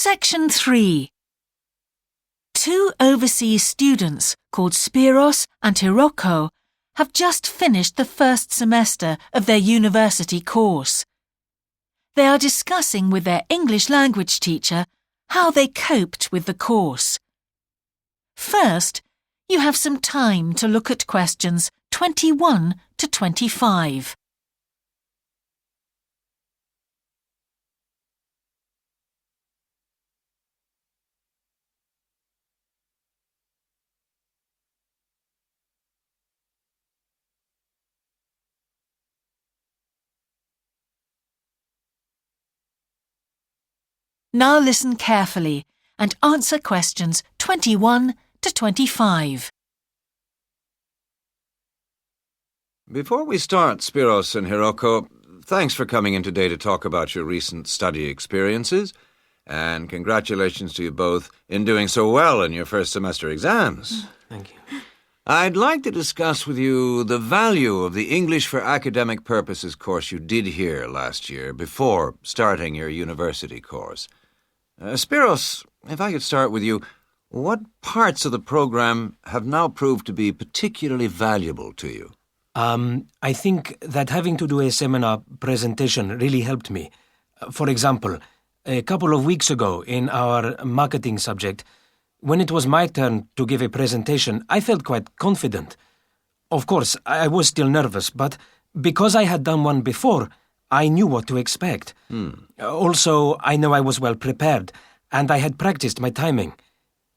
Section 3. Two overseas students called Spiros and Hiroko have just finished the first semester of their university course. They are discussing with their English language teacher how they coped with the course. First, you have some time to look at questions 21 to 25. Now listen carefully and answer questions 21 to 25. Before we start, Spiros and Hiroko, thanks for coming in today to talk about your recent study experiences, and congratulations to you both in doing so well in your first semester exams. Thank you. I'd like to discuss with you the value of the English for Academic Purposes course you did here last year before starting your university course. Spiros, if I could start with you, what parts of the program have now proved to be particularly valuable to you? I think that having to do a seminar presentation really helped me. For example, a couple of weeks ago in our marketing subject, when it was my turn to give a presentation, I felt quite confident. Of course, I was still nervous, but because I had done one before, I knew what to expect. Also, I know I was well prepared, and I had practiced my timing.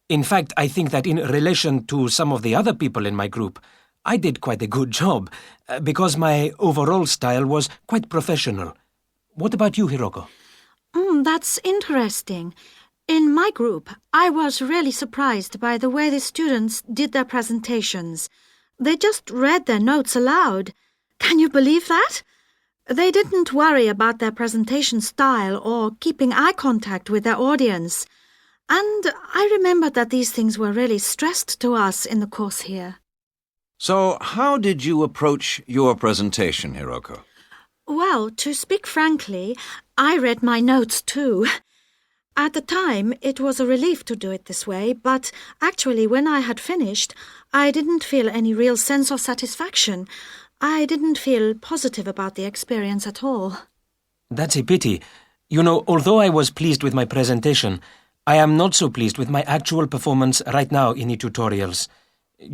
In fact, I think that in relation to some of the other people in my group, I did quite a good job, because my overall style was quite professional. What about you, Hiroko? That's interesting. In my group, I was really surprised by the way the students did their presentations. They just read their notes aloud. Can you believe that? They didn't worry about their presentation style or keeping eye contact with their audience. And I remember that these things were really stressed to us in the course here. So, how did you approach your presentation, Hiroko? Well, to speak frankly, I read my notes too. At the time, it was a relief to do it this way, but actually when I had finished, I didn't feel any real sense of satisfaction. I didn't feel positive about the experience at all. That's a pity. You know, although I was pleased with my presentation, I am not so pleased with my actual performance right now in the tutorials.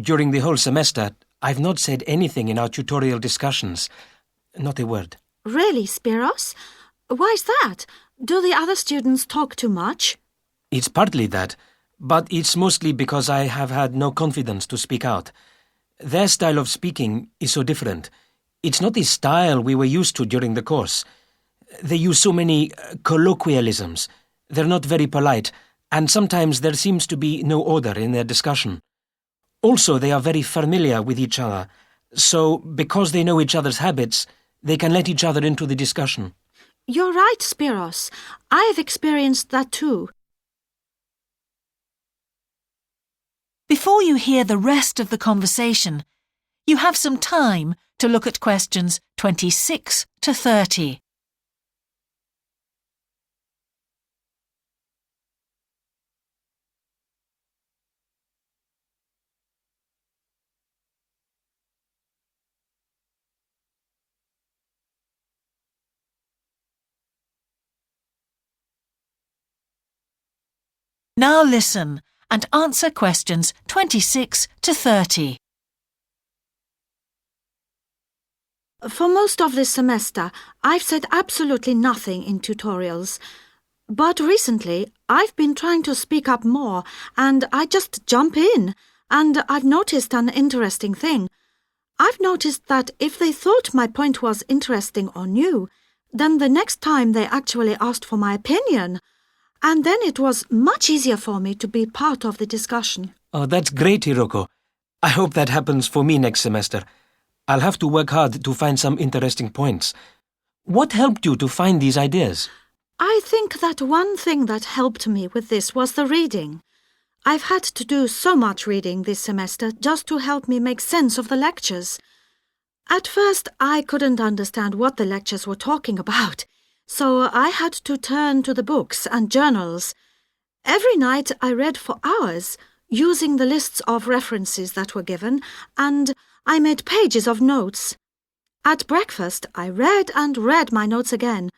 During the whole semester, I've not said anything in our tutorial discussions. Not a word. Really, Spiros? Why's that? Do the other students talk too much? It's partly that, but it's mostly because I have had no confidence to speak out. Their style of speaking is so different. It's not the style we were used to during the course. They use so many colloquialisms. They're not very polite, and sometimes there seems to be no order in their discussion. Also, they are very familiar with each other, so because they know each other's habits, they can let each other into the discussion. You're right, Spiros. I've experienced that too. Before you hear the rest of the conversation, you have some time to look at questions 26 to 30. Now listen and answer questions 26 to 30. For most of this semester, I've said absolutely nothing in tutorials. But recently, I've been trying to speak up more, and I just jump in. And I've noticed an interesting thing. I've noticed that if they thought my point was interesting or new, then the next time they actually asked for my opinion. And then it was much easier for me to be part of the discussion. Oh, that's great, Hiroko. I hope that happens for me next semester. I'll have to work hard to find some interesting points. What helped you to find these ideas? I think that one thing that helped me with this was the reading. I've had to do so much reading this semester just to help me make sense of the lectures. At first, I couldn't understand what the lectures were talking about, so I had to turn to the books and journals. Every night I read for hours, using the lists of references that were given, and I made pages of notes. At breakfast, I read and read my notes again.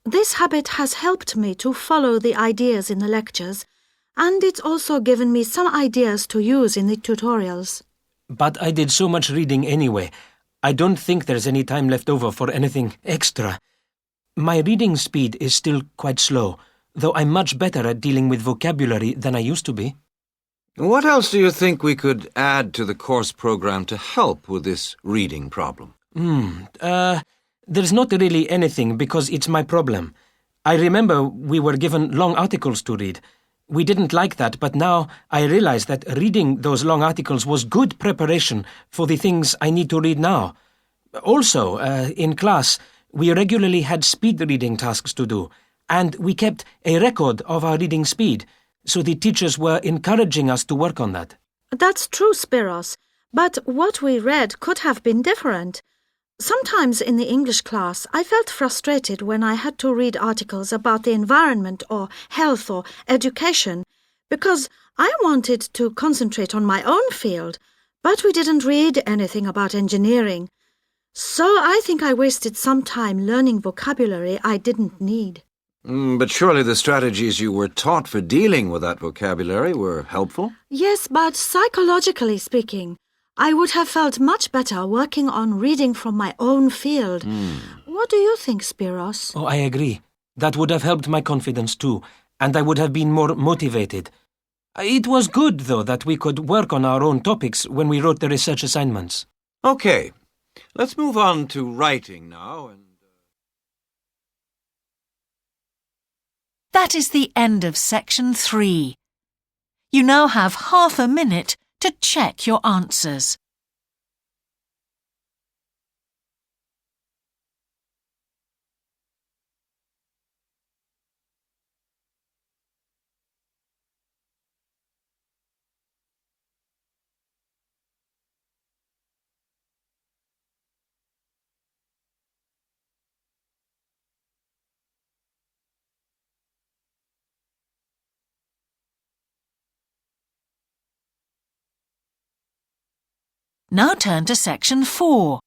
This habit has helped me to follow the ideas in the lectures, and it's also given me some ideas to use in the tutorials. But I did so much reading anyway. I don't think there's any time left over for anything extra. My reading speed is still quite slow, though I'm much better at dealing with vocabulary than I used to be. What else do you think we could add to the course program to help with this reading problem? There's not really anything because it's my problem. I remember we were given long articles to read. We didn't like that, but now I realize that reading those long articles was good preparation for the things I need to read now. Also, in class, we regularly had speed reading tasks to do, and we kept a record of our reading speed, so the teachers were encouraging us to work on that. That's true, Spiros, but what we read could have been different. Sometimes in the English class, I felt frustrated when I had to read articles about the environment or health or education, because I wanted to concentrate on my own field, but we didn't read anything about engineering. So I think I wasted some time learning vocabulary I didn't need. But surely the strategies you were taught for dealing with that vocabulary were helpful? Yes, but psychologically speaking, I would have felt much better working on reading from my own field. What do you think, Spiros? Oh, I agree. That would have helped my confidence too, and I would have been more motivated. It was good, though, that we could work on our own topics when we wrote the research assignments. Okay, let's move on to writing now. That is the end of section 3. You now have half a minute to check your answers. Now turn to section 4.